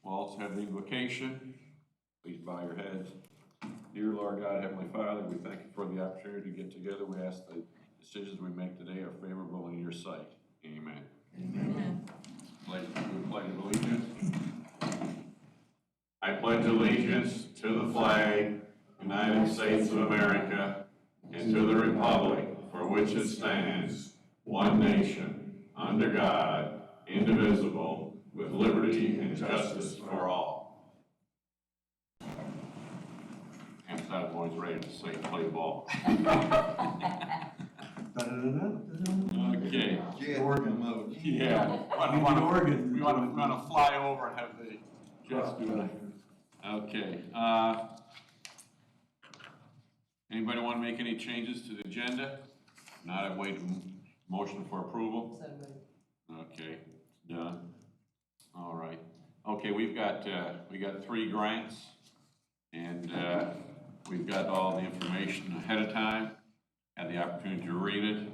We'll also have the invocation. Please bow your heads. Dear Lord God, Heavenly Father, we thank you for the opportunity to get together. We ask the decisions we make today are favorable in your sight. Amen. Amen. Pledge of allegiance. I pledge allegiance to the flag, United States of America, and to the republic for which it stands, one nation, under God, indivisible, with liberty and justice for all. And I'm always ready to say play ball. Okay. Oregon mode. Yeah. We want to fly over and have the Jets do it. Okay. Anybody want to make any changes to the agenda? Not, I wait a motion for approval. So moved. Okay, done. All right. Okay, we got 3 grants, and we've got all the information ahead of time. Had the opportunity to read it.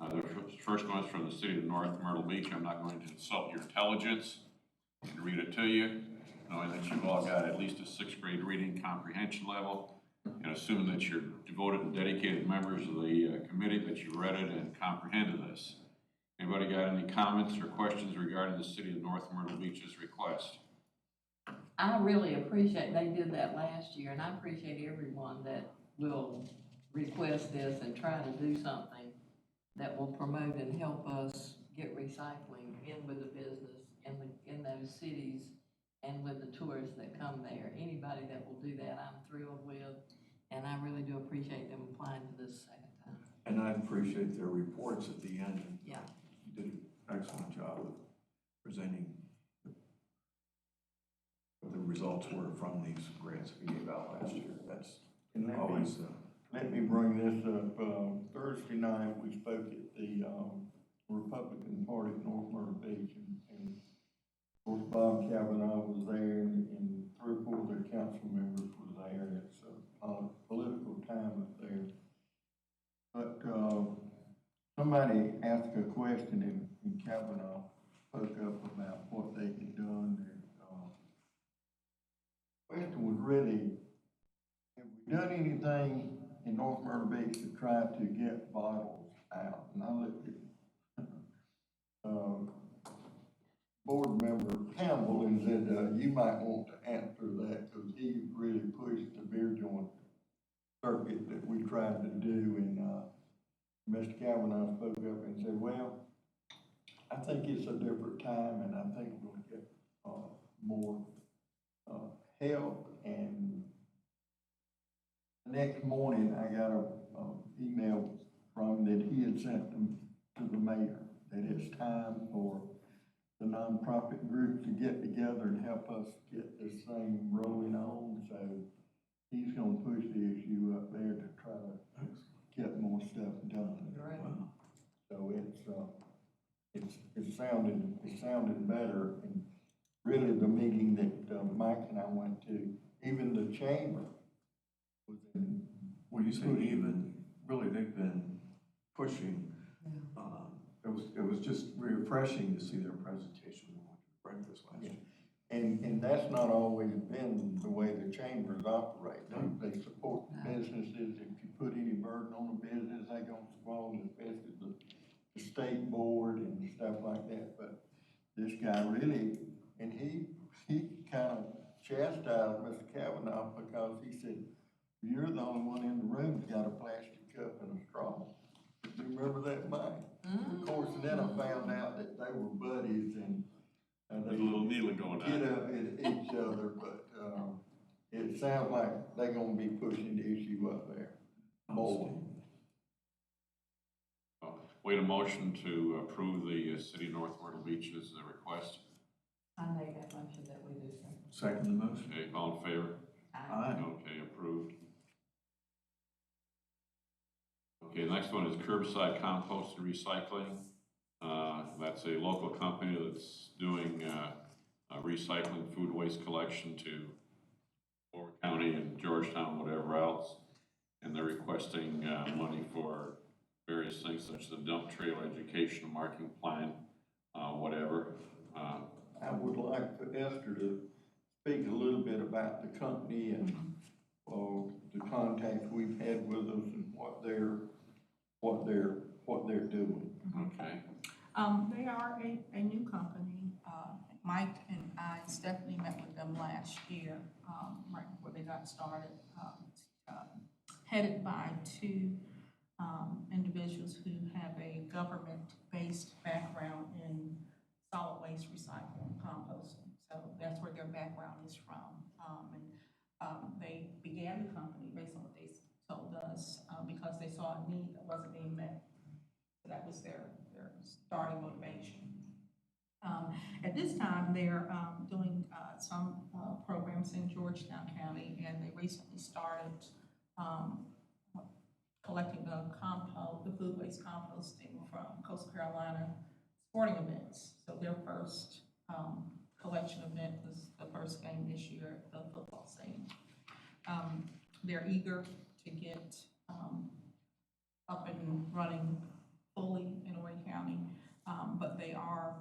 The first one is from the city of North Myrtle Beach. I'm not going to insult your intelligence and read it to you, knowing that you've all got at least a 6th grade reading comprehension level, and assuming that you're devoted and dedicated members of the committee, that you read it and comprehended this. Anybody got any comments or questions regarding the city of North Myrtle Beach's request? I really appreciate, they did that last year, and I appreciate everyone that will request this and try to do something that will promote and help us get recycling in with the business in those cities and with the tourists that come there. Anybody that will do that, I'm thrilled with, and I really do appreciate them applying for this second time. And I appreciate their reports at the end. Yeah. You did an excellent job of presenting what the results were from these grants we gave out last year. That's always Let me bring this up. Thursday night, we spoke at the Republican Party at North Myrtle Beach, and of course, Bob Kavanaugh was there, and 3 or 4 of their council members were there. It's a political time up there. But somebody asked a question, and Kavanaugh spoke up about what they had done. And the question was really, have we done anything in North Myrtle Beach to try to get bottles out? And I looked at board member Campbell and said, you might want to answer that, because he really pushed the beer joint circuit that we tried to do. And Mr. Kavanaugh spoke up and said, well, I think it's a different time, and I think we'll get more help. And the next morning, I got a email from that he had sent them to the mayor, that it's time for the nonprofit group to get together and help us get this thing rolling on. So he's gonna push the issue up there to try to get more stuff done. Great. So it's sounding better. And really, the meeting that Mike and I went to, even the chamber was in. when you say even, really, they've been pushing. It was just refreshing to see their presentation when we went to breakfast last year. And that's not always been the way the chambers operate. They support the businesses. If you put any burden on a business, they gonna swallow, especially the state board and stuff like that. But this guy really, and he kind of chastised Mr. Kavanaugh, because he said, you're the only one in the room that's got a plastic cup and a straw. Do you remember that, Mike? Of course, and then I found out that they were buddies, and There's a little needling going get on. up at each other, but it sounds like they're gonna be pushing the issue up there more. Wait a motion to approve the city of North Myrtle Beach's request. I make that motion that we do so. Second the motion. Okay, all in favor? Aye. Okay, approved. Okay, next one is curbside compost and recycling. That's a local company that's doing recycling food waste collection to Howard County and Georgetown, whatever else. And they're requesting money for various things such as a dump trailer, educational marking plan, whatever. I would like for Esther to speak a little bit about the company and, the contacts we've had with us and what they're doing. Okay, They are a new company. Mike and I, Stephanie met with them last year, right before they got started. Headed by two, individuals who have a government-based background in solid waste recycling and composting. So that's where their background is from. They began the company based on what they told us, because they saw a need that wasn't being met. So that was their starting motivation. At this time, they're doing some programs in Georgetown County, and they recently started collecting the food waste composting from Coastal Carolina sporting events. So their first collection event was the first game this year at the football stadium. They're eager to get up and running fully in Horry County, but they are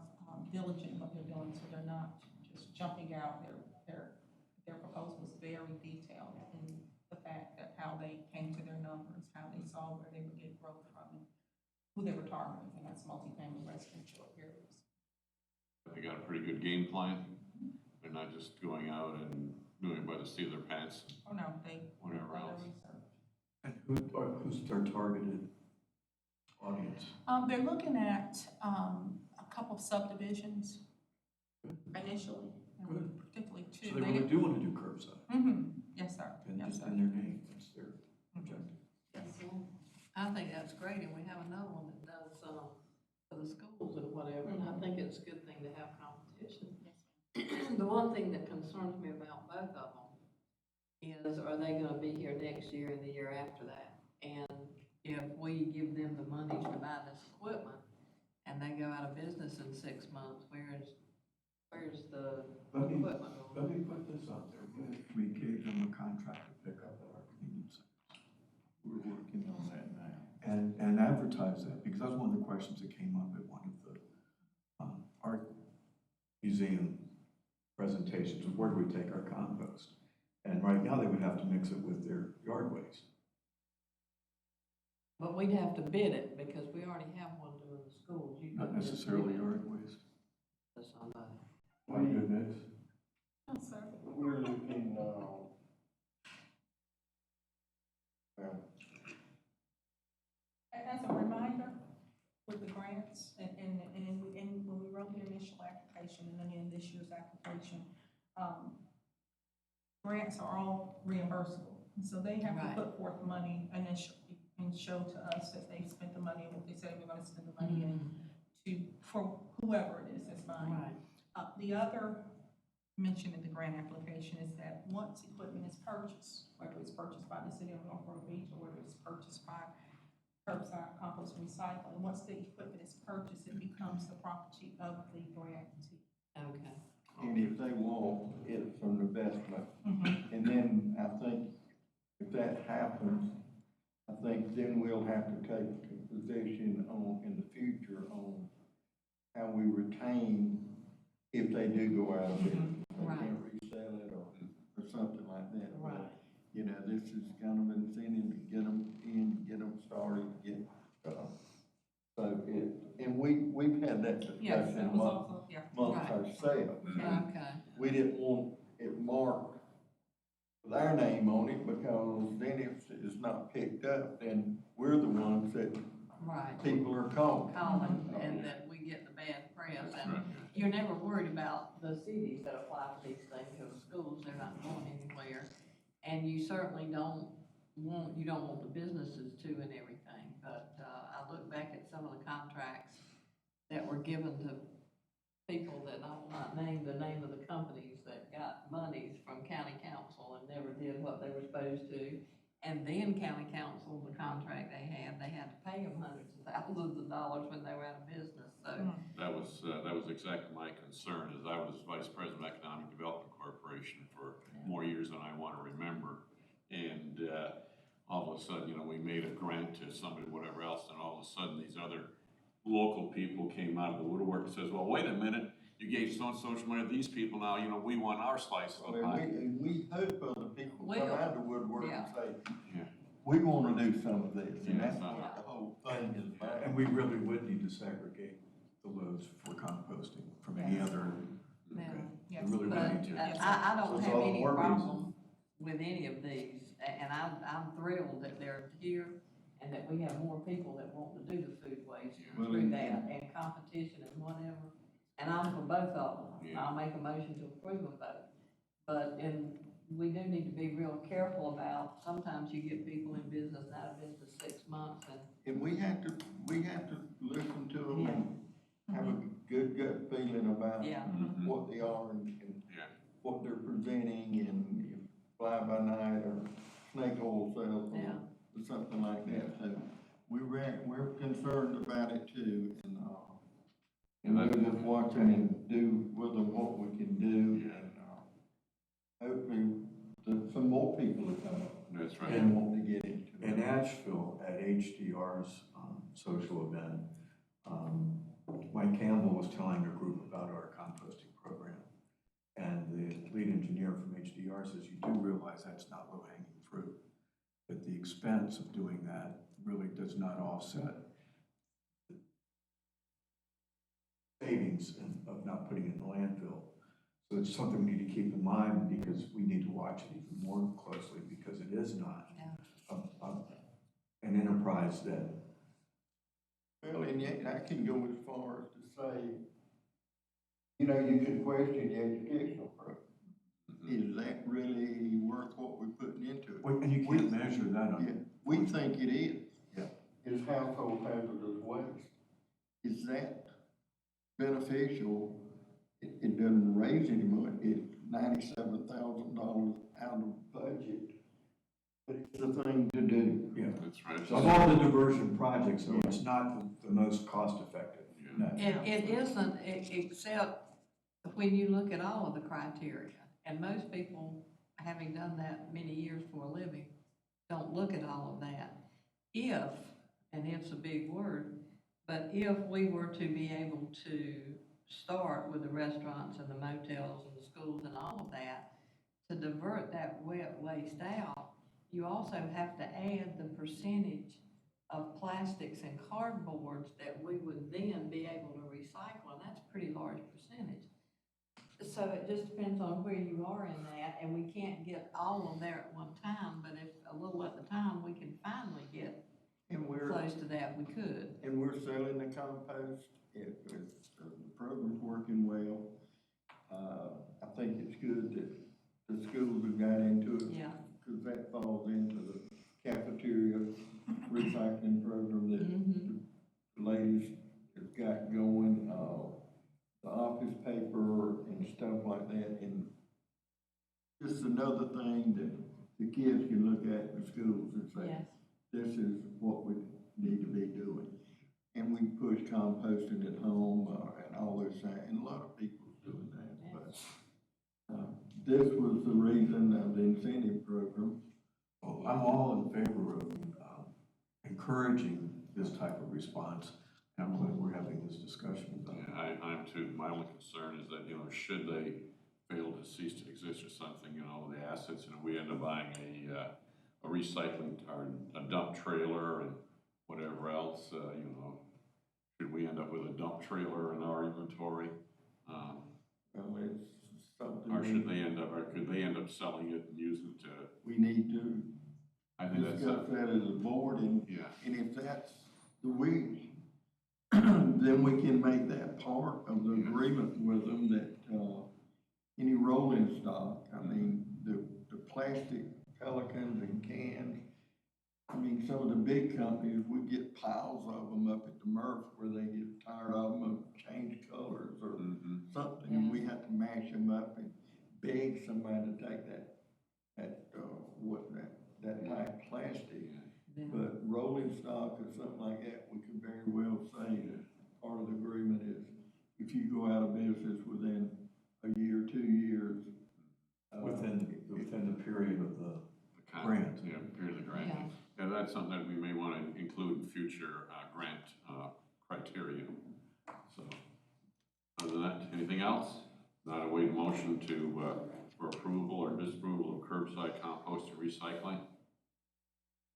diligent in what they're doing, so they're not just jumping out. Their proposal was very detailed in the fact that how they came to their numbers, how they saw where they would get growth from, and who they were targeting, and that's multifamily residential areas. they got a pretty good game plan. They're not just going out and doing it by the seat of their pants. Oh, no, they. Whatever did their else. research. And who's their targeted audience? They're looking at a couple of subdivisions initially, and Good. particularly two. So they really do want to do curbside, Yes, sir. and Yes, just sir. in their name, that's their objective. Yes. I think that's great, and we have another one that does, for the schools and whatever, and I think it's a good thing to have competition. The one thing that concerns me about both of them is, are they gonna be here next year and the year after that? And if we give them the money to buy this equipment, and they go out of business in 6 months, where's the Let me, equipment going? let me put this out there. We gave them a contract to pick up at our convenience centers. We're working on that now. And advertise that, because that was one of the questions that came up at one of the art museum presentations, was where do we take our compost? And right now, they would have to mix it with their yard waste. But we'd have to bid it, because we already have one doing the schools. You Not couldn't just necessarily give it yard waste. to somebody. My goodness. Yes, sir. We're looking, As a reminder, with the grants, and when we wrote the initial application, and again, this year's application, grants are all reimbursable. And so they have to Right. put forth money initially and show to us that they've spent the money, and what they said they're gonna spend the money in for whoever it is that's buying. Right. The other mention in the grant application is that once equipment is purchased, whether it's purchased by the city of North Beach or whether it's purchased by curbside compost and recycling, once the equipment is purchased, it becomes the property of the grantee. Okay. and if they want, it's from the investment. And then I think if that happens, I think then we'll have to take a position on, in the future, on how we retain if they do go out of business. They Right. can't resell it or something like that. But, Right. you know, this is kind of incentive to get them in, get them started, so and we've had that Yes, discussion that was also, yeah. amongst Right. ourselves. Okay. We didn't want it marked with our name on it, because then if it's not picked up, then we're the ones that Right. people are calling. Calling, and that we get the bad press, and Right. you're never worried about the cities that apply for these things, or the schools, they're not going anywhere. And you certainly don't want the businesses to and everything, but, I look back at some of the contracts that were given to people that I will not name the name of the companies that got monies from county council and never did what they were supposed to. And then county council, the contract they had to pay them hundreds of thousands of dollars when they were out of business, so. That was exactly my concern, as I was Vice President of Economic Development Corporation for more years than I want to remember. And, all of a sudden, you know, we made a grant to somebody, whatever else, and all of a sudden, these other local people came out of the woodwork and says, well, wait a minute, you gave so much money to these people, now, you know, we want our slice of the And pie. and we hope other people come Will. out of the woodwork and Yeah. say, Yeah. we wanna do some of this, and Yeah. that's what the whole thing is about. And we really would need to segregate the loads for composting from any Yes. other. Yeah. Okay. Yes. We really But would need to. I don't That's have all the any more problem with any of these, and I'm thrilled that they're here and that we have more people that want to do the food waste Well, through and- that and competition and whatever. And I'm for both of them. Yeah. I'll make a motion to approve of both. But, we do need to be real careful about, sometimes you get people in business, out of business 6 months and, And we have to listen to them and have a good gut feeling about yeah. Mhm. what they are and Yeah. what they're presenting, and if fly by night or snake oil sales Yeah. or something like that. So we're concerned about it too, and we'll just watch them and do with them what we can do, and, hopefully some more people will come up That's right. and want to get into it. In Asheville, at HDR's social event, Mike Campbell was telling a group about our composting program. And the lead engineer from HDR says, you do realize that's not low-hanging fruit. That the expense of doing that really does not offset the savings of not putting it in the landfill. So it's something we need to keep in mind, because we need to watch it even more closely, because it is not an enterprise that. Well, and yet I can go as far as to say, you know, you could question the educational program. Is that really worth what we're putting into it? And you can't measure that Yeah, on. we think it is. Yeah. Is household hazardous waste. Is that beneficial? It doesn't raise any money, it's $97,000 out of budget, but it's the thing to do. Yeah. That's right. Of all the diversion projects, though, it's not the most cost-effective. Yeah. No. It isn't, except when you look at all of the criteria. And most people, having done that many years for a living, don't look at all of that. If, and it's a big word, but if we were to be able to start with the restaurants and the motels and the schools and all of that, to divert that wet waste out, you also have to add the percentage of plastics and cardboards that we would then be able to recycle, and that's a pretty large percentage. So it just depends on where you are in that, and we can't get all of there at one time, but if a little at the time, we can finally get And close to that, we could. we're selling the compost, the program's working well. I think it's good that the schools have got into it. Yeah. Because that falls into the cafeteria recycling program that Mm-hmm. the ladies have got going, the office paper and stuff like that, and just another thing that the kids can look at in the schools and say, Yes. this is what we need to be doing. And we push composting at home, and all those things, and a lot of people's doing that, but, this was the reason of the incentive program. Well, I'm all in favor of encouraging this type of response. And I'm glad we're having this discussion about it. Yeah, I'm too. My only concern is that, you know, should they fail to cease to exist or something, you know, the assets, and we end up buying a recycling or a dump trailer and whatever else, you know, should we end up with a dump trailer in our inventory? Well, it's something. Or should they end up, or could they end up selling it and using it to, We need to I think that's, discuss that as a board, and yeah, if that's the way, then we can make that part of the agreement with them that, any rolling stock, I mean, the plastic pelicans and cans, I mean, some of the big companies, we get piles of them up at the MRF where they get tired of them and change colors or mm-hmm, something, and we have to mash them up and beg somebody to take that type of plastic. Yeah. But rolling stock or something like that, we could very well say that part of the agreement is if you go out of business within a year, 2 years. Within the period of the the kind, grant. yeah, period of the grant. Yeah. Yeah, that's something that we may want to include in future, grant, criteria, so. Other than that, anything else? Not await a motion to, for approval or disapproval of curbside compost and recycling?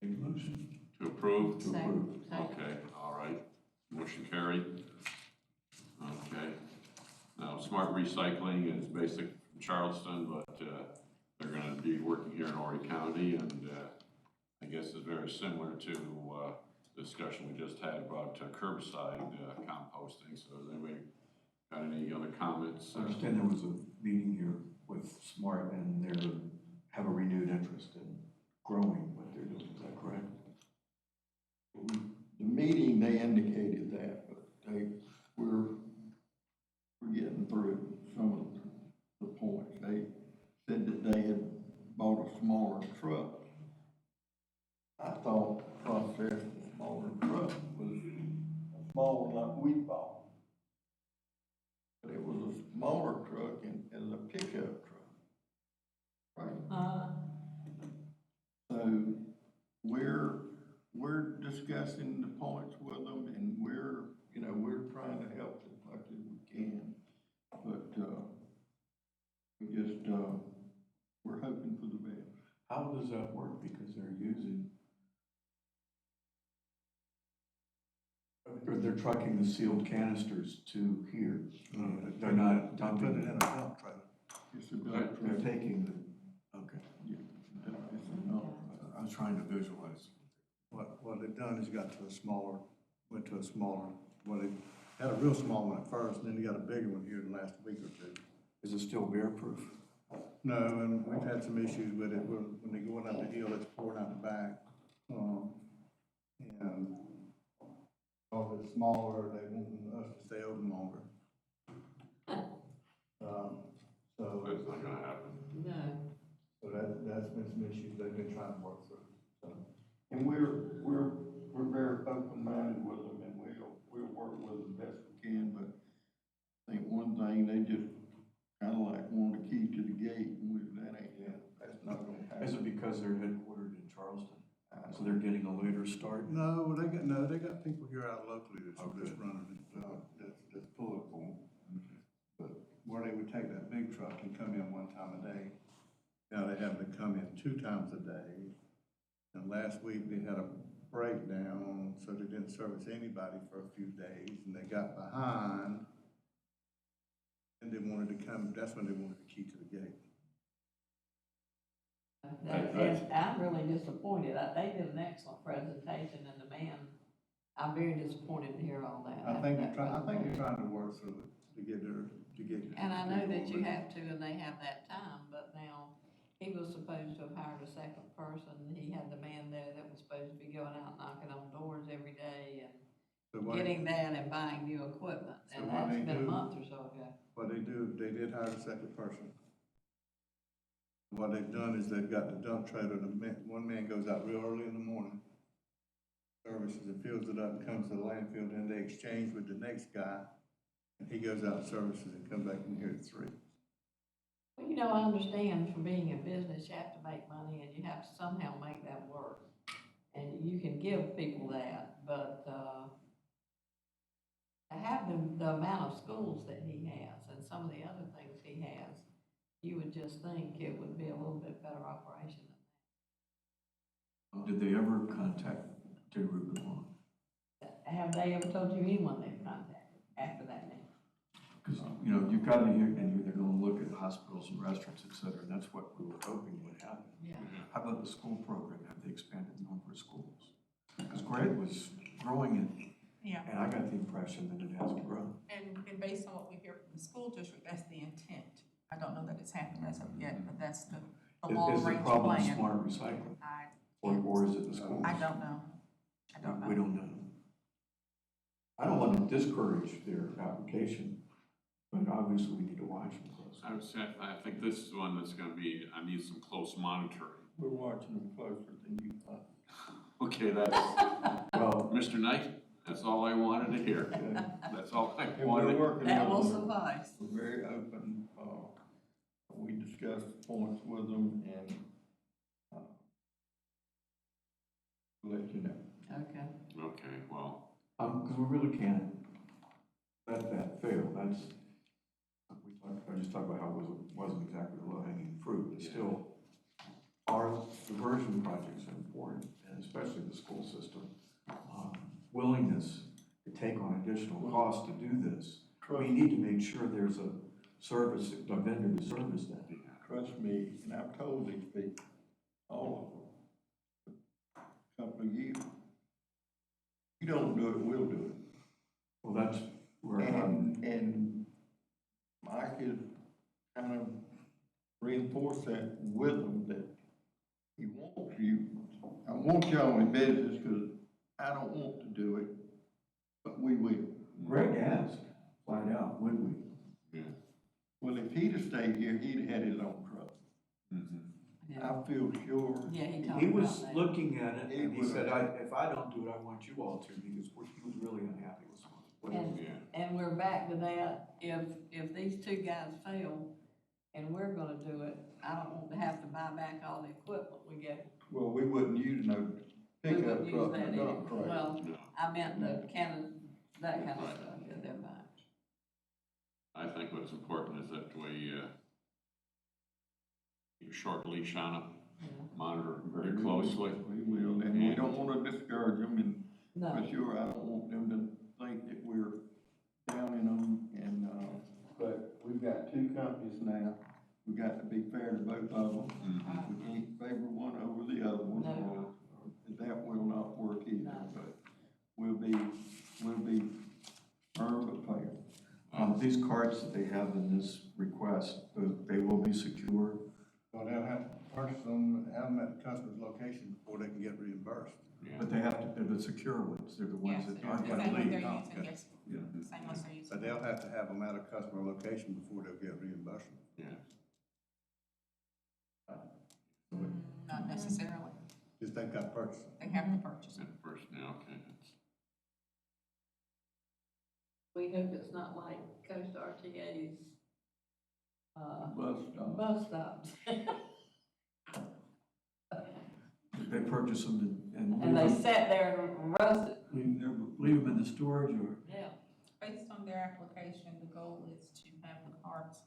Make a motion To approve? to approve. Okay, all right. Motion carried. Okay. Now, Smart Recycling is basic from Charleston, but they're going to be working here in Horry County, and I guess it's very similar to the discussion we just had about curbside composting. So has anybody got any other comments? I understand there was a meeting here with Smart, and they have a renewed interest in growing what they're doing, is that correct? The meeting, they indicated that, but we're getting through some of the points. They said that they had bought a smaller truck. I thought processing a smaller truck was a small one like we bought. But it was a smaller truck and as a pickup truck. Right? So we're discussing the points with them, and we're trying to help as much as we can. But, we just, we're hoping for the best. How does that work? Because they're trucking the sealed canisters to here. They're not dumping it in a dump trailer. It's a dump They're truck. taking the, okay. Yeah, it's a dump truck. I was trying to visualize. What they've done is got to a smaller, went to a smaller, well, they had a real small one at first, and then they got a bigger one here in the last week or two. Is it still bear proof? No, and we've had some issues with it, where when they going up the hill, it's pouring out the back. And because it's smaller, they want us to stay open longer. So That's not going to happen. No. that's been some issues they've been trying to work through, so. And we're very open-minded with them, and we'll work with them best we can, but I think one thing, they just kind of like want a key to the gate, and that's not gonna Is happen. it because they're headquartered in Charleston? So they're getting a later start? No, they got people here out locally that's running it, that's pulling for them. But where they would take that big truck and come in one time a day, now they have to come in 2 times a day. And last week they had a breakdown, so they didn't service anybody for a few days, and they got behind. And they wanted to come, that's when they wanted the key to the gate. I'm really disappointed. They did an excellent presentation, and the man, I'm very disappointed to hear all that. I think they're trying to work through it to get. And I know that you have to, and they have that time, but now, he was supposed to have hired a second person. He had the man there that was supposed to be going out knocking on doors every day and So what- getting that and buying new equipment. So And what that's they been a do- month or so ago. What they do, they did hire a second person. What they've done is they've got the dump trailer, one man goes out real early in the morning, services and fills it up, comes to the landfill, then they exchange with the next guy, and he goes out and services and comes back in here at 3. Well, you know, I understand from being in business, you have to make money and you have to somehow make that work. And you can give people that, but, to have the amount of schools that he has and some of the other things he has, you would just think it would be a little bit better operation than Did they ever contact DeRubicon? that. Have they ever told you anyone they've contacted after that meeting? Because, you've got to hear, and they're going to look at hospitals and restaurants, et cetera, and that's what we were hoping would happen. Yeah. How about the school program? Have they expanded the number of schools? Because Greg was growing it, Yeah, and I got the impression that it hasn't grown. and based on what we hear from the school district, that's the intent. I don't know that it's happened as of yet, but that's the Is the long-range problem plan. smart recycling, I or is it the schools? don't know. I don't know. We don't know. I don't want to discourage their application, but obviously we need to watch them closely. I think this is one that's going to be, I need some close monitoring. We're watching them closer than you think. Okay, that's, Well, Mr. Knight, that's all I wanted to hear. That's all I And we're wanted. working That will with them. suffice. We're very open, we discussed points with them and, let you know. Okay. Okay, well, because we really can't let that fail. I just talked about how it wasn't exactly low-hanging fruit, but still, our diversion projects are important, and especially the school system. Willingness to take on additional costs to do this. We need to make sure there's a service, a vendor to service that. Trust me, and I've told these people, all of them, a couple of years, you don't do it, we'll do it. Well, that's where And Mike is kind of reinforced that with them, that he wants you, I want y'all in business, because I don't want to do it, but we will. Greg asked, find out, would we? Yeah. Well, if he'd have stayed here, he'd have had his own truck. Yeah, I feel sure. yeah, he talked He about was that. looking at it, and he He said, was. if I don't do it, I want you all to, because he was really unhappy with something. And, Yeah. and we're back to that, if these two guys fail and we're gonna do it, I don't want to have to buy back all the equipment we get. Well, we wouldn't use no We pickup wouldn't use truck that and either. dump truck. Well, No. I meant the that kind of stuff that they're buying. I think what's important is that we, keep a short leash on them, Yeah. monitor them very closely. We will, and we don't wanna discourage them, and No, for sure, I don't want them to think that we're downing them, and, but we've got two companies now. We got to be fair to both of them. Mhm. We can't favor one over the other one, No. or that will not work either, No. but we'll be firm but fair. These cards that they have in this request, they will be secure. So they'll have to purchase them, have them at the customer's location before they can get reimbursed. Yeah. But they have to, they're the secure ones, they're the ones Yes, that the aren't same gonna ones leak. they're Oh, using, okay. yes, Yeah. same ones they're using. So they'll have to have them at a customer location before they'll get reimbursed. Yeah. Not necessarily, Just they've got to purchase them. they have to purchase it. At first, yeah, okay. That's- we hope it's not like Coast RTA's, Bus stop. bus stops. They purchase them and And they sat there and rusted, leave them in the storage or? yeah. Based on their application, the goal is to have the carts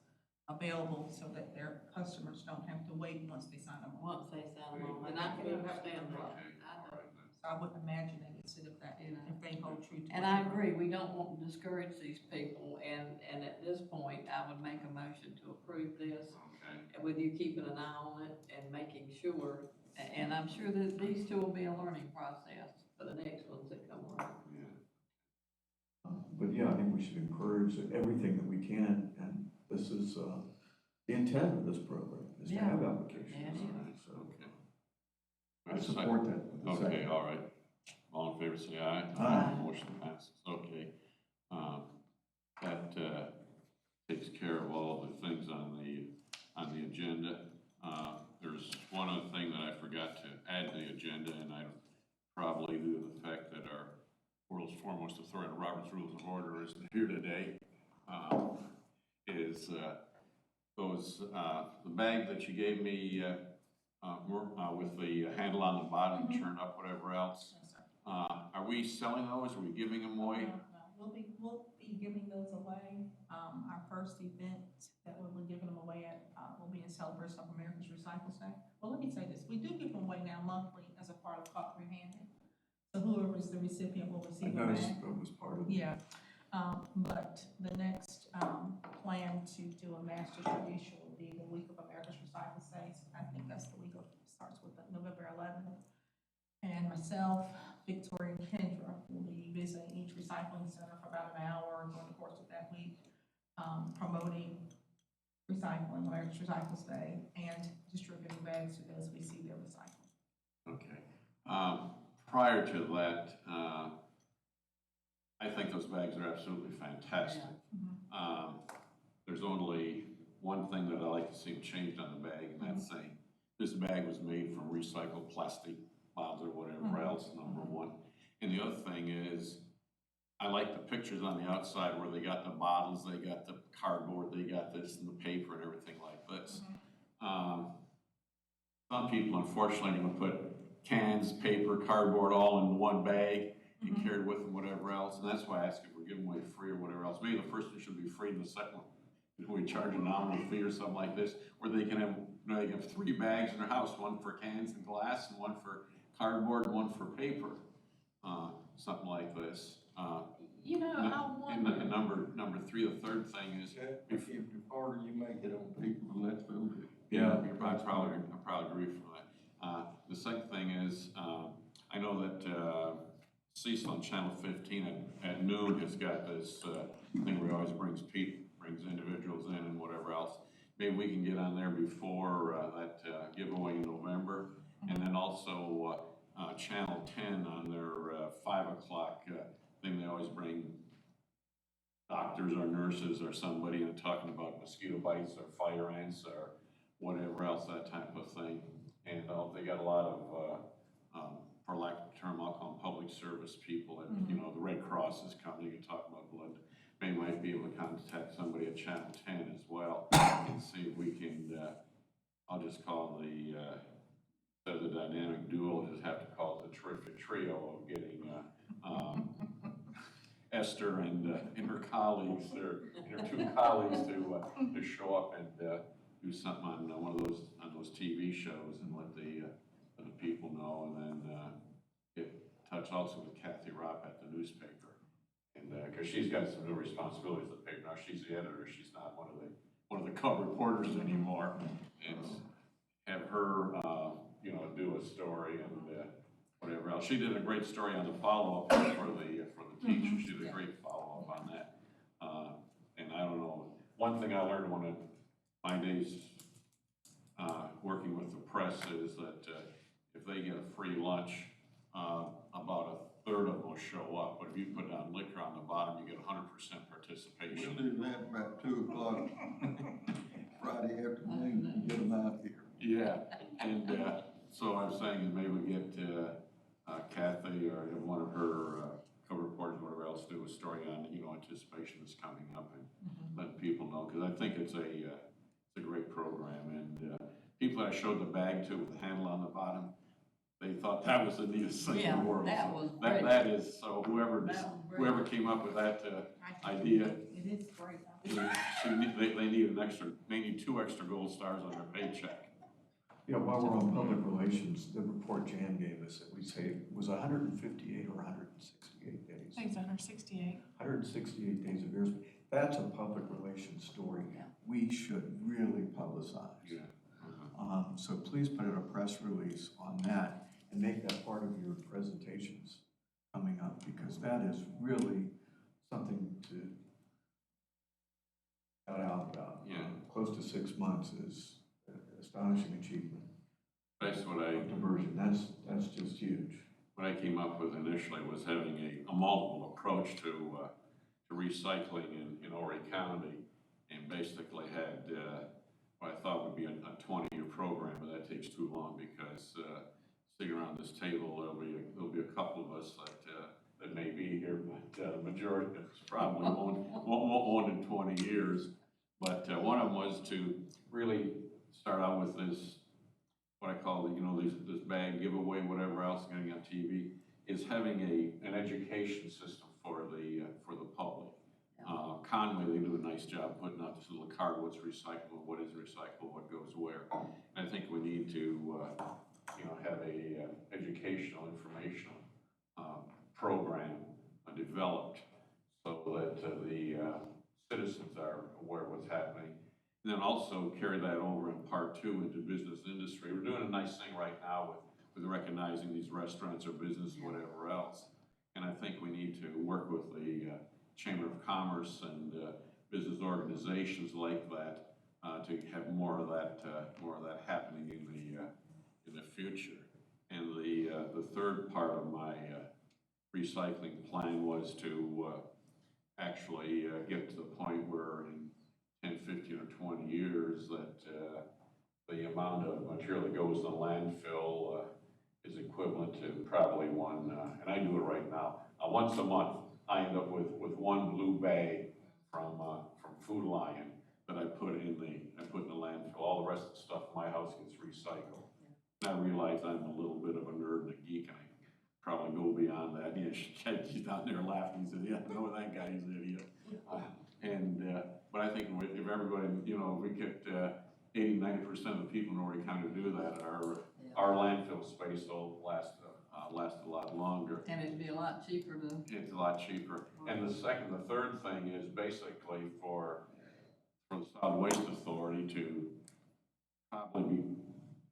available so that their customers don't have to wait once they sign them. Once they sign them on, and I can understand that, Okay, I all know. right then. So I wouldn't imagine they would sit if that, if they hold true to. And I agree, we don't want to discourage these people, and at this point, I would make a motion to approve this Okay. with you keeping an eye on it and making sure, and I'm sure that these two will be a learning process for the next ones that come around. Yeah. But yeah, I think we should encourage everything that we can, and this is, the intent of this program, is to have applications. Yeah, it is. So Okay. I support that. with the Okay, second. all right. All in favor, say aye. Aye. Motion passes, okay. That, takes care of all the things on the agenda. There's one other thing that I forgot to add to the agenda, and I probably due to the fact that our world's foremost authority, Robert's Rules of Order, isn't here today, is, the bag that you gave me, with the handle on the bottom, turn up, whatever else. Yes, sir. Are we selling those? Are we giving them away? No, we'll be giving those away. Our first event that we'll be giving them away at, will be in celebration of America's Recycle Day. Well, let me say this, we do give them away now monthly as a part of Caught Red-Handed. So whoever is the recipient will I receive a noticed bag. that was part of it. Yeah, but the next, plan to do a mass distribution will be the week of America's Recycle Day. I think that's the week of, starts with November 11th. And myself, Victoria, and Kendra will be visiting each recycling center for about an hour during the course of that week, promoting recycling, America's Recycle Day, and distributing bags to those we see their recycling. Okay. Prior to that, I think those bags are absolutely fantastic. There's only one thing that I like to see changed on the bag, and that's saying, this bag was made from recycled plastic bottles or whatever else, number one. And the other thing is, I like the pictures on the outside where they got the bottles, they got the cardboard, they got this and the paper and everything like this. Some people unfortunately are gonna put cans, paper, cardboard all in one bag and carry with them whatever else, and that's why I ask if we're giving away free or whatever else. Maybe the first one should be free and the second one we charge a nominal fee or something like this, where they can have, they can have 3 bags in their house, one for cans and glass, and one for cardboard, and one for paper, something like this. You know, I And wonder. number 3, the third thing is, If the harder you make it on people, the less they'll do. yeah, I probably agree with that. The second thing is, I know that, Cecil on Channel 15 at noon has got this, thing where he always brings individuals in and whatever else. Maybe we can get on there before, that, giveaway in November. And then also, Channel 10 on their, 5 o'clock, thing, they always bring doctors or nurses or somebody and talking about mosquito bites or fire ants or whatever else, that type of thing. And they got a lot of, for lack of a term, I'll call them public service people. And, you know, the Red Cross is coming and talking about blood. They might be able to contact somebody at Channel 10 as well and see if we can, I'll just call the dynamic duo, just have to call it the terrific trio of getting, Esther and her colleagues, her 2 colleagues to show up and do something on one of those TV shows and let the people know, and then get in touch also with Kathy Ropp at the newspaper, and because she's got some new responsibilities at the paper now. She's the editor. She's not one of the cub reporters anymore, and have her you know, do a story and whatever else. She did a great story on the follow-up for the teacher. She did a great follow-up on that. And I don't know, one thing I learned one of my days working with the press is that if they get a free lunch, about a third of them will show up. But if you put down liquor on the bottom, you get 100% participation. We'll do that about 2 o'clock Friday afternoon and get them out here. Yeah, and so I'm saying maybe we get Kathy or one of her cover reporters, whatever else, do a story on, you know, anticipation that's coming up and let people know, because I think it's a great program. And people that I showed the bag to with the handle on the bottom, they thought that was the neatest thing in the world. that So was great. that is, so whoever That was great. whoever came up with that idea, It is great. they need 2 extra gold stars on their paycheck. Yeah, while we're on public relations, the report Jan gave us that we saved was 158 or 168 days. I think it's 168. 168 days of yours. That's a public relations story Yeah. we should really publicize. Yeah. So please put out a press release on that and make that part of your presentations coming up, because that is really something to shout out about. Yeah. Close to 6 months is astonishing achievement. Basically, what I Diversion, that's just huge. what I came up with initially was having a multiple approach to recycling in Horry County, and basically had what I thought would be a 20-year program, but that takes too long, because sitting around this table, there'll be a couple of us that may be here, but the majority of us probably won't in 20 years. But one of them was to really start out with this, what I call this bag giveaway, whatever else getting on TV, is having an education system for the public. Conway, they do a nice job putting out this little card, what's recyclable, what is recyclable, what goes where. And I think we need to, have a educational, informational program developed so that the citizens are aware of what's happening. And then also carry that over in part 2 into business industry. We're doing a nice thing right now with recognizing these restaurants or business, whatever else. And I think we need to work with the Chamber of Commerce and business organizations like that to have more of that happening in the future. And the third part of my recycling plan was to actually get to the point where in 10, 15, or 20 years that the amount of material that goes in the landfill is equivalent to probably one, and I do it right now, once a month, I end up with one blue bag from Food Lion that I put in the landfill. All the rest of the stuff in my house gets recycled. And I realize I'm a little bit of a nerd and a geek, and I probably go beyond that. Yeah, she's down there laughing. He said, "Yeah, I know that guy's an idiot." But I think if everybody, you know, we get 80–90% of the people in Horry County do that, our landfill space will last a lot longer. And it'd be a lot cheaper to, It's a lot cheaper. And the third thing is basically for the Solid Waste Authority to probably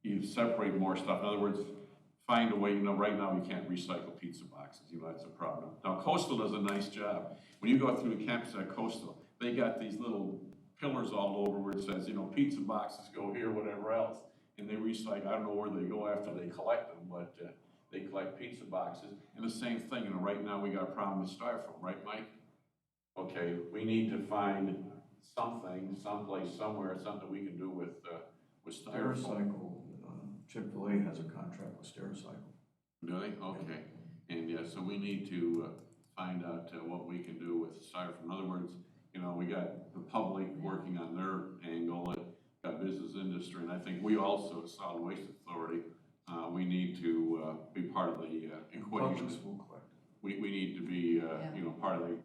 either separate more stuff. In other words, find a way, you know, right now we can't recycle pizza boxes, you know, that's a problem. Now, Coastal does a nice job. When you go through the campus at Coastal, they got these little pillars all over where it says, you know, pizza boxes go here, whatever else. And they recycle, I don't know where they go after they collect them, but they collect pizza boxes. And the same thing, you know, right now we got a problem with styrofoam, right, Mike? Okay, we need to find something, someplace, somewhere, something we can do with styrofoam. Stericycle, Chick-fil-A has a contract with Stericycle. Do they? Okay. And yeah, so we need to find out what we can do with styrofoam. In other words, you know, we got the public working on their angle, got business industry, and I think we also, as Solid Waste Authority, we need to be part of the equation. Public school collective. We need to be, you know, part of the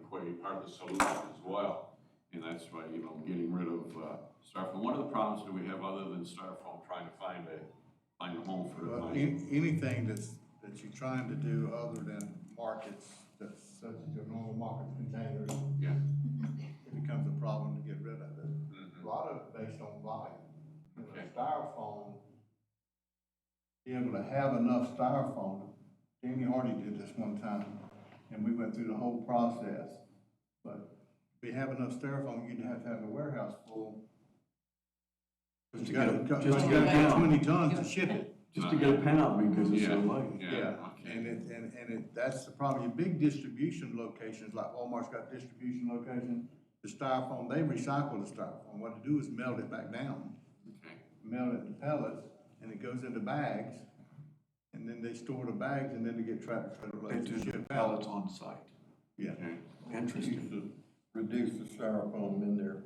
equation, part of the solution as well. And that's why, you know, getting rid of styrofoam. What are the problems do we have other than styrofoam trying to find a home for Well, it? anything that you're trying to do other than markets, that's such as your normal market containers, Yeah. it becomes a problem to get rid of it. Mhm. A lot of it based on volume. You know, Okay. Styrofoam, be able to have enough styrofoam, Jamie Hardy did this one time, and we went through the whole process. But if you have enough styrofoam, you'd have to have a warehouse full. Just You to get gotta, it- got just to you get it gotta get down. 20 tons to ship it. Just to get a pen out because it's so Yeah. light. Yeah, okay. And that's the problem. Your big distribution locations, like Walmart's got distribution locations, the styrofoam, they recycle the styrofoam. What they do is melt it back down, Okay. melt it into pellets, and it goes into bags. And then they store the bags, and then they get tractor They loads do to the ship pallets out. on site. Yeah. Okay. Interesting. To reduce the styrofoam in their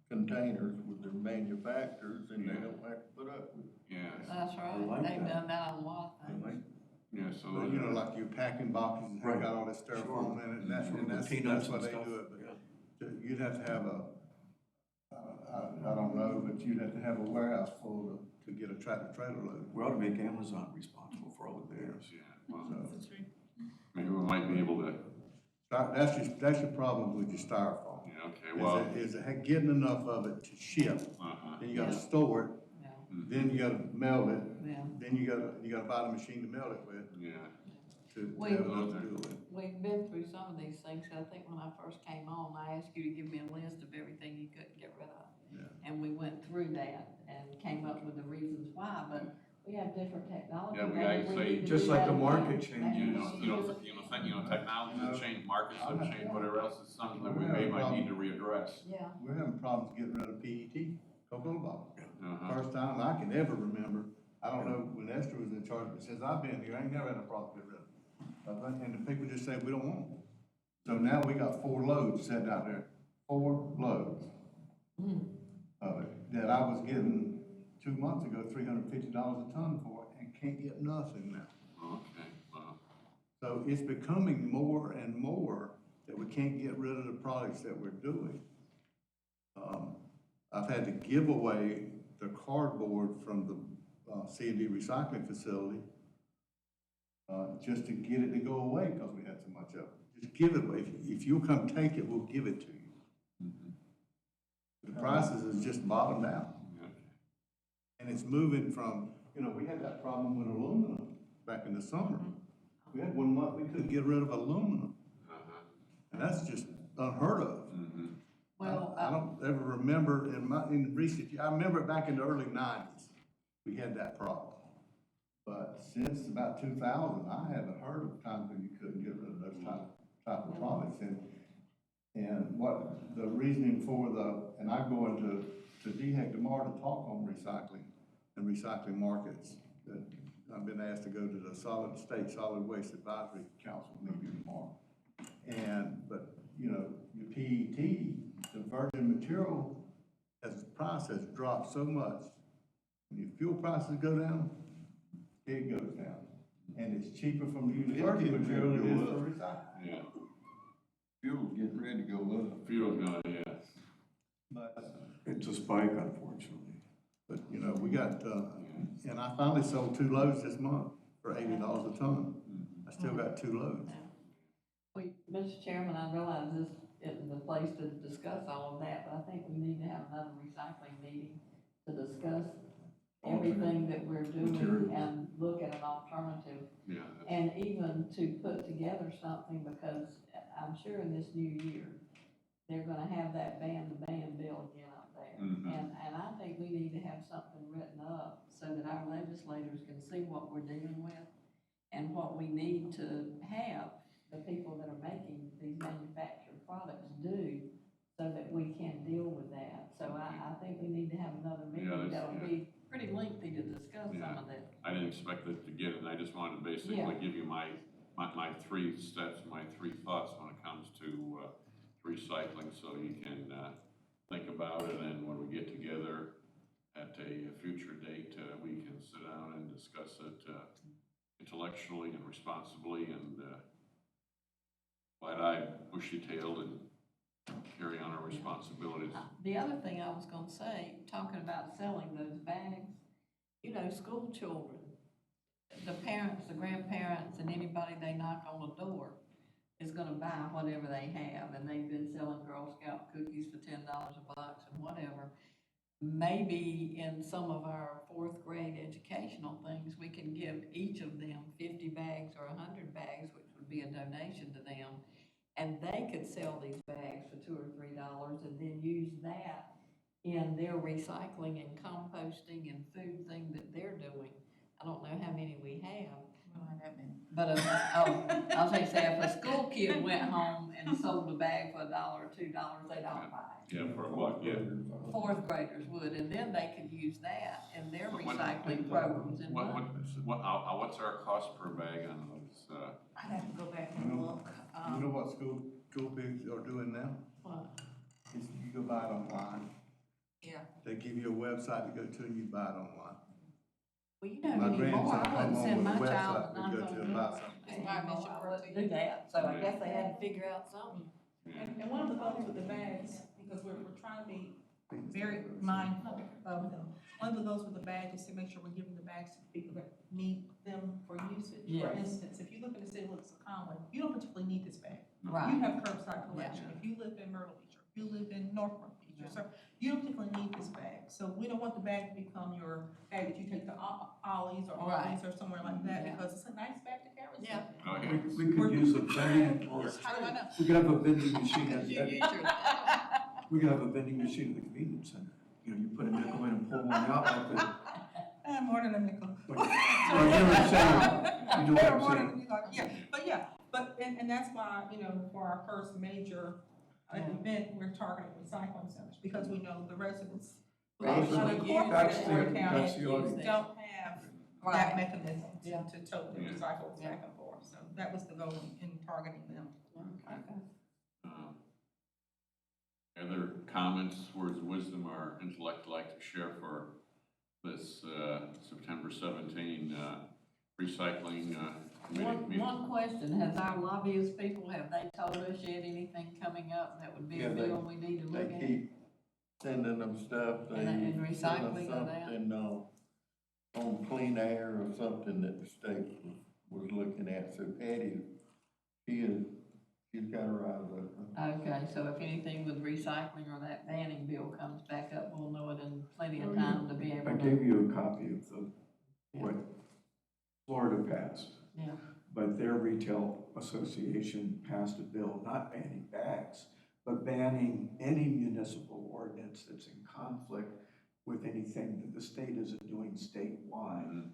containers with their manufacturers, and they don't have to put up with it. Yeah. that's I right, like they've that. done that on a lot of I things. like Yeah, so. But, you know, like your packing boxes, and Right. got all this styrofoam in it, and Sure, the that's peanuts why and they stuff, do it. yeah. But you'd have to have I don't know, but you'd have to have a warehouse full to get a tractor trailer load. We ought to make Amazon responsible for all of theirs. Yeah, well, That's true. maybe we might be able to, That's your problem with your styrofoam. yeah, okay, well, Is getting enough of it to ship, then you gotta Yeah. store it, Yeah, then you gotta melt it, yeah. then you gotta buy the machine to melt it with, yeah, to Wait. have enough to do it. We've been through some of these things. I think when I first came on, I asked you to give me a list of everything you couldn't get rid of. Yeah. And we went through that and came up with the reasons why, but we have different technology. Yeah, we Maybe gotta say- need to Just do like that the market again. changes. Maybe you we know, should you know, do it. technology have changed, markets have changed, whatever else is something that we might need to readdress. Yeah, We're having problems getting rid of PET, Coca-Cola bottles. Uh-huh. First time I can ever remember, I don't know when Esther was in charge, but since I've been here, I ain't never had a problem getting rid of them. And the people just say, we don't want them. So now we got 4 loads sitting out there, 4 loads of it, that I was getting 2 months ago, $350 a ton for, and can't get nothing now. Okay, well, So it's becoming more and more that we can't get rid of the products that we're doing. I've had to give away the cardboard from the C&D recycling facility just to get it to go away because we had so much of it. Just give it away. If you'll come take it, we'll give it to you. The prices has just bottomed out. okay. And it's moving from, you know, we had that problem with aluminum back in the summer. We had one month we couldn't get rid of aluminum. Uh-huh. And that's just unheard of. Mhm. well, I don't ever remember in recent, I remember it back in the early 90s, we had that problem. But since about 2000, I haven't heard of times when you couldn't get rid of those type of products. And what the reasoning for and I go into DHEC tomorrow to talk on recycling and recycling markets. That I've been asked to go to the State Solid Waste Advisory Council meeting tomorrow. But, you know, your PET, the virgin material, as the price has dropped so much, when your fuel prices go down, it goes down. And it's cheaper from using virgin material than it is for recycling. Yeah, Fuel's getting ready to go up. fuel's gonna, yeah. But, It's a spike, unfortunately. but, you know, we got, and I finally sold 2 loads this month for $80 a ton. I still got 2 loads. Mr. Chairman, I realize this isn't the place to discuss all of that, but I think we need to have another recycling meeting to discuss everything that we're doing Materials. and look at an alternative. Yeah, And even to put together something, because I'm sure in this new year, they're gonna have that ban the ban bill again up there. Mhm. And I think we need to have something written up so that our legislators can see what we're dealing with and what we need to have the people that are making these manufactured products do, so that we can deal with that. So I think we need to have another meeting that's- that'll be pretty lengthy to discuss some Yeah. of that. I didn't expect it to get it, I just wanted to basically Yeah. give you my 3 steps, my 3 thoughts when it comes to recycling, so you can think about it, and when we get together at a future date, we can sit down and discuss it intellectually and responsibly, and wide-eyed, bushy-tailed, and carry on our responsibilities. The other thing I was gonna say, talking about selling those bags, you know, school children, the parents, the grandparents, and anybody they knock on the door is gonna buy whatever they have, and they've been selling Girl Scout cookies for $10 a box and whatever. Maybe in some of our 4th grade educational things, we can give each of them 50 bags or 100 bags, which would be a donation to them. And they could sell these bags for $2 or $3 and then use that in their recycling and composting and food thing that they're doing. I don't know how many we have, but, I was gonna say, if a school kid went home and sold a bag for $1 or $2, they'd all buy it. Yeah, for a buck, yeah. 4th graders would, and then they could use that in their What- recycling programs and money. What's our cost per bag on those? I have to go back You and know- look. You know what school pigs are doing now? What? Is you go buy it online. Yeah. They give you a website to go to, and you buy it online. Well, you know, My anymore, grandson I come wouldn't home send with my a child website to to knock go on to and doors. buy something. Anymore, I wouldn't do that, so I guess they had to figure out something. And one of the goals with the bags, because we're trying to be very mindful of them. One of the goals with the bag is to make sure we're giving the bags to people that need them for usage. For Yes. instance, if you look at the city of Conway, you don't particularly need this bag. You Right, have curbside collection. If you live in Myrtle Beach, or if you live in Northbrook Beach, or so, you don't particularly need this bag. So we don't want the bag to become your bag that you take to Ollie's or Right. Aldi's or somewhere like that, Yeah. because it's a nice bag to carry Yeah. stuff. Oh, yeah. We could use a vending, or How do I know? we could have a vending machine You at, use your- we could have a vending machine at the convenience center. You know, you put a nickel in and pull one out like the, More than a nickel. like, or you know what I'm saying? You know what I'm More saying? than- and that's why, you know, for our first major event, we're targeting recycling centers, because we know the residents who Right. live Right. unincorporated That's in Horry the- County that's the audience. don't have that Right, mechanism Yeah. to tote their Yeah. recyclables back and forth. So that was the goal in targeting them. okay. Other comments, words of wisdom, or intellect like to share for this September 17 recycling committee? One question, has our lobbyist people, have they told us yet anything coming up that would be a Yeah, bill we need to look They at? keep sending them stuff, they And send us recycling of that? something, on clean air or something that the state was looking at, so Patty, she's got her eyes open. Okay, so if anything with recycling or that banning bill comes back up, we'll know it in plenty Oh, of yeah. time to be I able to. gave you a copy of what Florida passed. Yeah. But their retail association passed a bill not banning bags, but banning any municipal ordinance that's in conflict with anything that the state isn't doing statewide.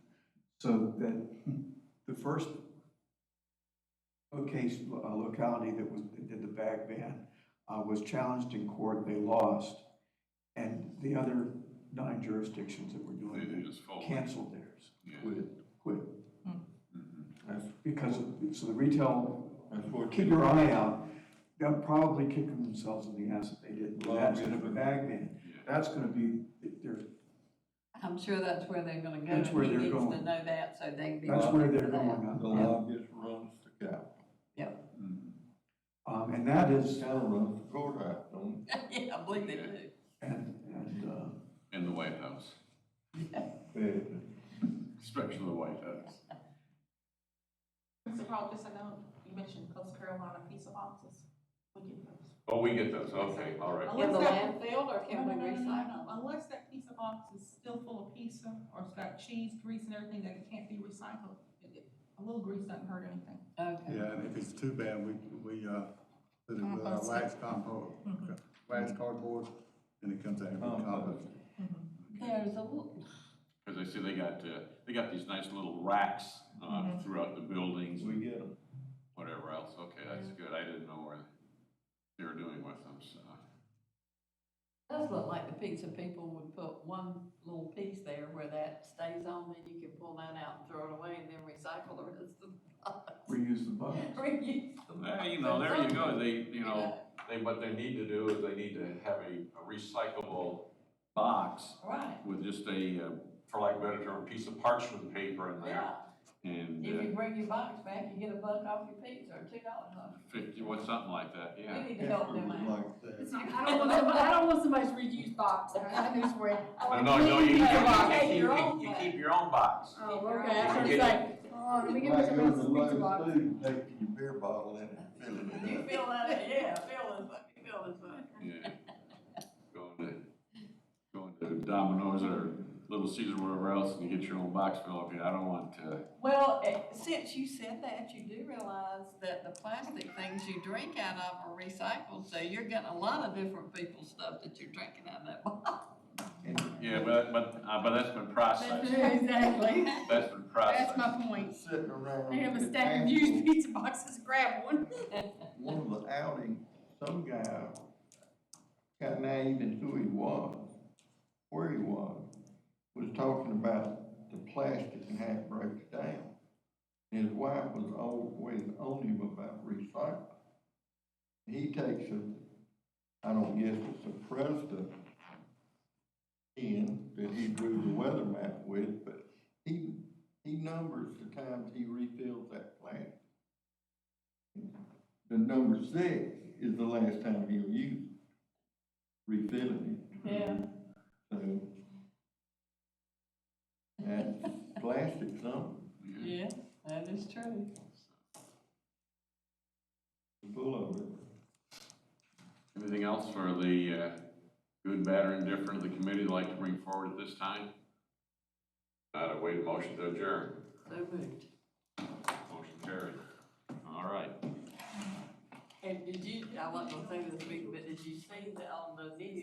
So that the first locality that did the bag ban was challenged in court, they lost. And the other 9 jurisdictions that were doing They it just fold. canceled theirs, Yeah. quit. That's, Because, so the retail, that's what. keep your eye out, they'll probably kick themselves in the ass if they didn't do that instead of a bag ban. Yeah. That's gonna be, there's, I'm sure that's where they're gonna go, That's and where he they're needs to going. know that, so they can be. that's where ready they're for that. going The on. lobbyist runs the Capitol, And that is, kind of runs the courthouse, don't Yeah, I believe they do. in the White House, especially the White House. Mr. Paul, just a note, you mentioned Coast Carolina pizza boxes. We get those. Oh, we get those, okay, all right. In the Unless that- landfill, or can we No, recycle? unless that pizza box is still full of pizza, or it's got cheese, grease, and everything that can't be recycled, a little grease doesn't hurt anything. Okay. Yeah, and if it's too bad, we put it with Compost it. wax compost, wax cardboard, and it comes out and compost. There's a little, Cause I see they got these nice little racks, throughout the buildings, We get them. whatever else, okay, that's good, I didn't know what they were doing with them, so. does look like the pizza people would put one little piece there where that stays on, then you can pull that out and throw it away and then recycle the rest of the box. Reuse the box. Reuse the Well, you know, there you go, what they need to do is they need to have a recyclable box Right, with just for lack of a better term, a piece of parchment paper in there. yeah. And, If you bring your box back, you get $1 off your pizza, or $2 off. 50, something like that, We yeah. need to help them out. Like that. It's like, I don't want somebody's reused box, I just read. No, you Take your own you back. keep your own box. Oh, okay, I was gonna say, oh, let me get Like somebody go to else's pizza box. Lowe's food, take your beer bottle in it and fill it You up. feel that, yeah, feel this way. Yeah. Going to Domino's or Little Caesar, wherever else, and you get your own box fill up here, I don't want to. Well, since you said that, you do realize that the plastic things you drink out of are recycled, so you're getting a lot of different people's stuff that you're drinking out of that bottle. Yeah, but that's been processed. Exactly, That's been processed. that's my point. Sitting around. They have a with stack of handfuls. used pizza boxes, grab one. One of the outings, some guy got naive in who he was, where he was talking about the plastic and how it breaks down. His wife was always on him about recycling. He takes I don't guess it's a Presta in that he drew the weather map with, but he numbers the times he refills that plastic. The number 6 is the last time he'll use it, refilling it. Yeah. So, that's plastic something, Yeah, that is true. full of it. Anything else for the good, bad, or indifferent of the committee they'd like to bring forward at this time? Not a way to motion to adjourn. So moved. Motion carried. All right. And did you, I wasn't gonna say this week, but did you see that on the news?